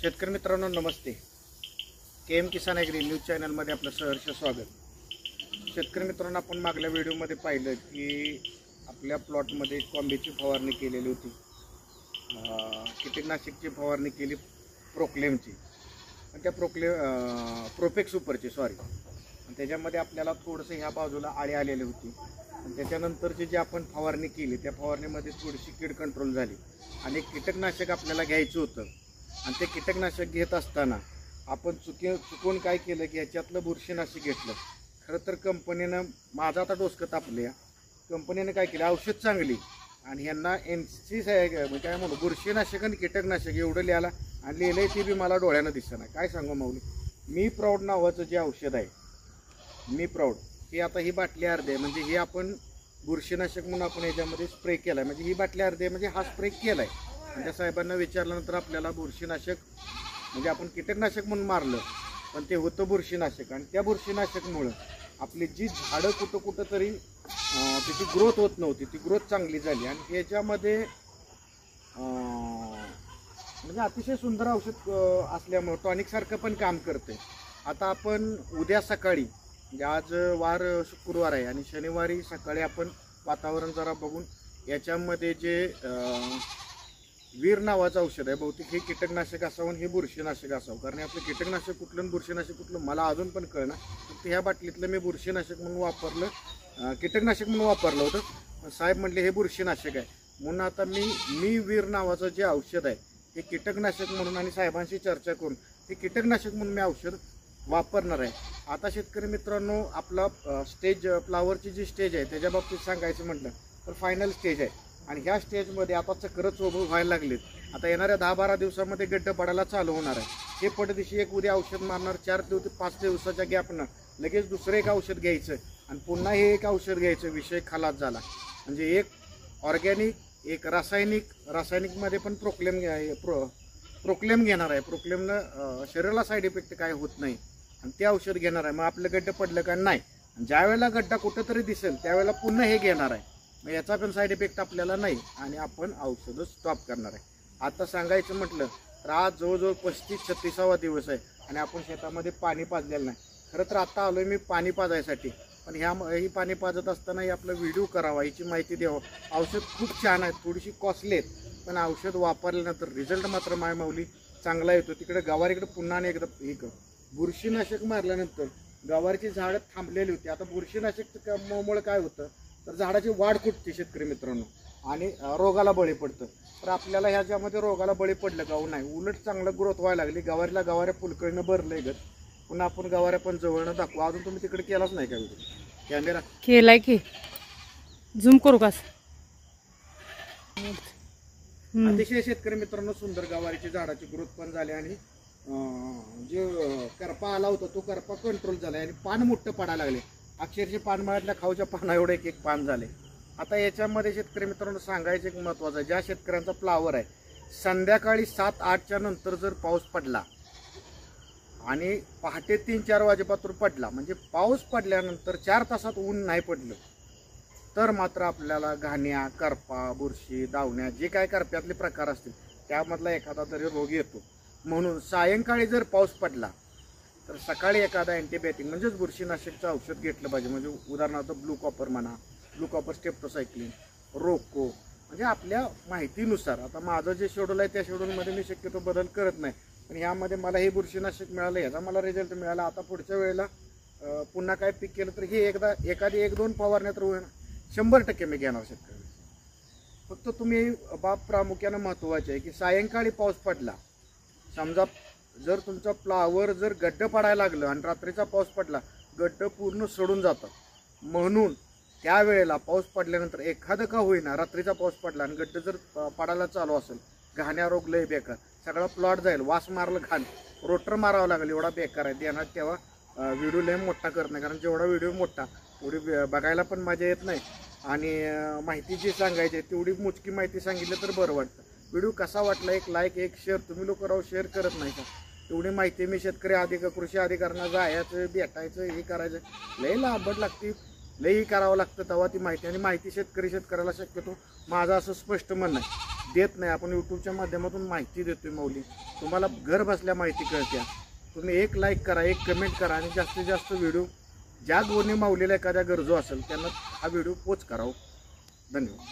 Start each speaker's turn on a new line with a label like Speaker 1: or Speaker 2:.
Speaker 1: शेतकरी मित्रांनो नमस्ते. KM किसान agree news चॅनलमध्ये आपलं सहर्ष स्वागत. शेतकरी मित्रांनो, आपण मागल्या व्हिडिओमध्ये पाहिलं की आपल्या प्लॉटमध्ये कॉम्बीची फवारणी केलेली होती, कीटकनाशकची फवारणी केली प्रोक्लेमची, आणि त्या प्रोपेक्स सुपरची आणि त्याच्यामध्ये आपल्याला थोडंसं ह्या बाजूला आळी आलेली होती. आणि त्याच्यानंतरची जी आपण फवारणी केली त्या फवारणीमध्ये थोडीशी कीड कंट्रोल झाली आणि कीटकनाशक आपल्याला घ्यायचं होतं. आणि ते कीटकनाशक घेत असताना आपण चुकून काय केलं की ह्याच्यातलं बुरशीनाशक घेतलं. खरं तर कंपनीनं माझं आता डोसकं तापलं. कंपनीनं काय केलं, औषध चांगली आणि ह्यांना NC काय म्हणू बुरशीनाशक आणि कीटकनाशक एवढं लिहायला आणि लिहिलंय ते बी मला डोळ्यानं दिसणार. काय सांगू माऊली, मी प्राऊड नावाचं जे औषध आहे, मी प्राऊड, हे आता ही बाटली अर्धी आहे. म्हणजे हे आपण बुरशीनाशक म्हणून आपण ह्याच्यामध्ये स्प्रे केला आहे. म्हणजे ही बाटली अर्धी आहे म्हणजे हा स्प्रे केला आहे. आणि त्या साहेबांना विचारल्यानंतर आपल्याला बुरशीनाशक म्हणजे आपण कीटकनाशक म्हणून मारलं, पण ते होतं बुरशीनाशक. आणि त्या बुरशीनाशकमुळं आपली जी झाडं कुठं तरी त्याची ग्रोथ होत नव्हती, ती ग्रोथ चांगली झाली. आणि ह्याच्यामध्ये म्हणजे अतिशय सुंदर औषध असल्यामुळं टॉनिकसारखं पण काम करते. आता आपण उद्या सकाळी, म्हणजे आज वार शुक्रवार आहे आणि शनिवारी सकाळी आपण वातावरण जरा बघून याच्यामध्ये जे वीर नावाचं औषध आहे, बहुतेक हे कीटकनाशक असावं हे बुरशीनाशक असावं. कारण आपलं कीटकनाशक कुठलं आणि बुरशीनाशक कुठलं मला अजून पण कळना. फक्त ह्या बाटलीतलं मी बुरशीनाशक म्हणून वापरलं, कीटकनाशक म्हणून वापरलं होतं. साहेब म्हटले हे बुरशीनाशक आहे म्हणून आता मी वीर नावाचं जे औषध आहे हे कीटकनाशक म्हणून आणि साहेबांशी चर्चा करून हे कीटकनाशक म्हणून मी औषध वापरणार आहे. आता शेतकरी मित्रांनो, आपला स्टेज फ्लावरची जी स्टेज आहे त्याच्या बाबतीत सांगायचं म्हटलं तर फायनल स्टेज आहे. आणि ह्या स्टेजमध्ये आता चक्रच उभं व्हायला लागलेत. आता येणाऱ्या 10-12 दिवसामध्ये गड्ड पडायला चालू होणार आहे. हे पडदिशी एक उद्या औषध मारणार, 4 ते 5 दिवसाच्या गॅपनं लगेच दुसरं एक औषध घ्यायचं आणि पुन्हा हे एक औषध घ्यायचं. विषय खलास झाला. म्हणजे एक ऑर्गॅनिक, एक रासायनिकमध्ये पण प्रोक्लेम घेणार आहे. प्रोक्लेमनं शरीराला साईड इफेक्ट काय होत नाही आणि ते औषध घेणार आहे. मग आपलं गड्ड पडलं का नाही, ज्या वेळेला गड्डा कुठंतरी दिसेल त्यावेळेला पुन्हा हे घेणार आहे. मग याचा पण साईड इफेक्ट आपल्याला नाही आणि आपण औषधं स्टॉप करणार आहे. आता सांगायचं म्हटलं तर आज जवळजवळ 35-36वा दिवस आहे आणि आपण शेतामध्ये पाणी पाजलेलं नाही. खरं तर आता आलोय मी पाणी पाजायसाठी, पण ही पाणी पाजत असताना आपला व्हिडिओ करावा, याची माहिती द्यावं. औषध खूप छान आहे, थोडीशी कॉस्टली आहेत, पण औषध वापरल्यानंतर रिझल्ट मात्र मायमाऊली चांगला येतो. तिकडे गवारीकडे पुन्हा एकदा बुरशीनाशक मारल्यानंतर गवारीची झाडं थांबलेली होती. आता बुरशीनाशकमुळे काय होतं तर झाडाची वाढ खुटते शेतकरी मित्रांनो आणि रोगाला बळी पडतं. तर आपल्याला ह्याच्यामध्ये रोगाला बळी पडलं का नाही, उलट चांगलं ग्रोथ व्हायला लागली. गवाऱ्या फुलकळीनं भरलंय गत. पुन्हा आपण गवाऱ्या पण जवळनं दाखवू. अजून तुम्ही तिकडे केलाच नाही का व्हिडिओ? कॅमेरा
Speaker 2: केलाय की झूम करू का?
Speaker 1: अतिशय शेतकरी मित्रांनो सुंदर गवारीची झाडाची ग्रोथ पण झाली आणि जे करपा आला होता तो करपा कंट्रोल झाला आणि पान मोठं पडायला लागले. अक्षरशः पानमाळ्यातल्या खाऊच्या पाना एवढे एक पान झाले. आता याच्यामध्ये शेतकरी मित्रांनो सांगायचं एक महत्त्वाचं आहे, ज्या शेतकऱ्यांचा फ्लावर आहे, संध्याकाळी 7-8च्या नंतर जर पाऊस पडला आणि पहाटे 3-4 वाजेपासून पडला, म्हणजे पाऊस पडल्यानंतर 4 तासात ऊन नाही पडलं तर मात्र आपल्याला घाण्या, करपा, बुरशी, दावण्या जे काय करप्यातले प्रकार असतील त्यामधला एखादा तरी रोग येतो. म्हणून सायंकाळी जर पाऊस पडला तर सकाळी एखादा अँटीबायोटिक म्हणजेच बुरशीनाशकचं औषध घेतलं पाहिजे. म्हणजे उदाहरणार्थ ब्लू कॉपर म्हणा, ब्लू कॉपर स्टेप्टोसायक्लिन, रोको, म्हणजे आपल्या माहितीनुसार. आता माझं जे शेड्यूल आहे त्या शेड्यूलमध्ये मी शक्यतो बदल करत नाही, पण ह्यामध्ये मला हे बुरशीनाशक मिळालं, ह्याचा मला रिझल्ट मिळाला. आता पुढच्या वेळेला पुन्हा काय पीक केलं तर हे एखादी 1-2 फवारण्या तर होईल, 100% मी घेणार शेतकरी. फक्त तुम्ही बाब प्रामुख्यानं महत्त्वाचे आहे की सायंकाळी पाऊस पडला, समजा जर तुमचा फ्लावर जर गड्ड पडायला लागलं आणि रात्रीचा पाऊस पडला, गड्ड पूर्ण सोडून जातात. म्हणून त्यावेळेला पाऊस पडल्यानंतर एखादं का होईना रात्रीचा पाऊस पडला आणि गड्ड जर पडायला चालू असेल, घाण्या रोग लय बेकार, सगळा प्लॉट जाईल, वास मारलं घाण, रोटर मारावं लागेल, एवढा बेकार आहे. देणार तेव्हा व्हिडिओ लय मोठा करत नाही, कारण जेवढा व्हिडिओ मोठा तेवढी बघायला पण मजा येत नाही आणि माहिती जी सांगायची आहे तेवढी मोजकी माहिती सांगितलं तर बरं वाटतं. व्हिडिओ कसा वाटला एक लाईक, एक शेअर, तुम्ही लोक राव शेअर करत नाही का? एवढी माहिती मी शेतकरी कृषी अधिकाऱ्यांना जायचं, भेटायचं, हे करायचं, लई लांबट लागते, लई करावं लागतं तेव्हा ती माहिती. आणि माहिती शेतकऱ्याला शक्यतो माझं असं स्पष्ट म्हणणं आहे देत नाही. आपण यूट्यूबच्या माध्यमातून माहिती देतोय माऊली. तुम्हाला घर बसल्या माहिती कळत्या. तुम्ही एक लाईक करा, एक कमेंट करा आणि जास्तीत जास्त व्हिडिओ ज्या गोणी माऊलीला एखाद्या गरजू असेल त्यांना हा व्हिडिओ पोच करावं. धन्यवाद.